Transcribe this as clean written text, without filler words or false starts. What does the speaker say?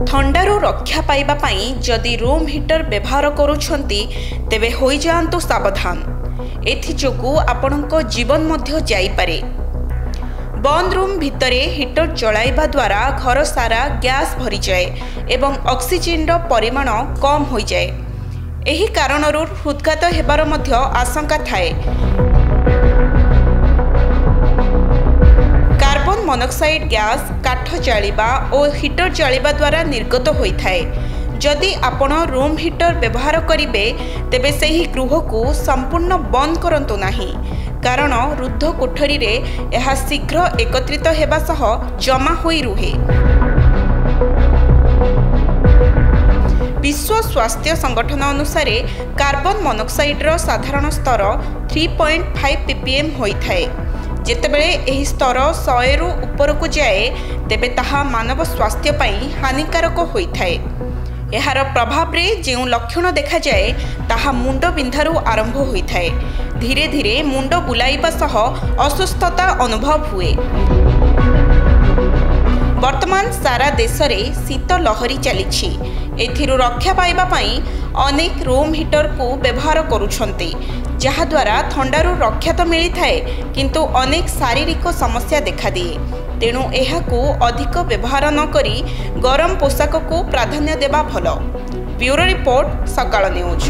थंडारू रक्षा पाइबा पाई जदि room heater व्यवहार करूछंती तेबे होई जांतु सावधान। एथि जोगु आपणको जीवन मध्य जाई पारे। बंद रूम भितरे हीटर चलाइबा द्वारा घर सारा गैस भरी जाए एवं ऑक्सीजन रो परिमाण कम हो जाए। एही कारणरू हृदघात हेबार मध्य आशंका थाए। कार्बन मोनोक्साइड गैस काठ जालिबा और हीटर जालिबा द्वारा निर्गत होइथाए। जदि आपण रूम हीटर व्यवहार करिवे तेबे सेही गृह को संपूर्ण बंद करंतु नाही, कारण रुद्ध कोठरी रे यह शीघ्र एकत्रित हेबा सह जमा होई रुहे। विश्व स्वास्थ्य संगठन अनुसार कार्बन मोनोक्साइड रो साधारण स्तर 3.5 ppm होइथाए। जेतेबेले एही स्तर 100 रु ऊपर को जाए तेबे ताहा मानव स्वास्थ्य पई हानिकारक होइथाए। एहार प्रभाव रे जेउ लक्षण देखा जाए ताहा मुंड बिंधारू आरंभ होइथाए। धीरे धीरे मुंड बुलाइबा सह अस्वस्थता अनुभव हुए। वर्तमान सारा देश रे शीत लहरी चलीछि। एथिरु रक्षा पाइबा पाई अनेक रूम हीटर को व्यवहार करूछंती, जहा द्वारा थंडारू रक्षा तो मिली थाए किंतु अनेक शारीरिक समस्या देखा दिए। तेणु एहाकू अधिक व्यवहार न करी गरम पोशाक को प्राधान्य देबा भलो। ब्यूरो रिपोर्ट, सकाळ न्यूज।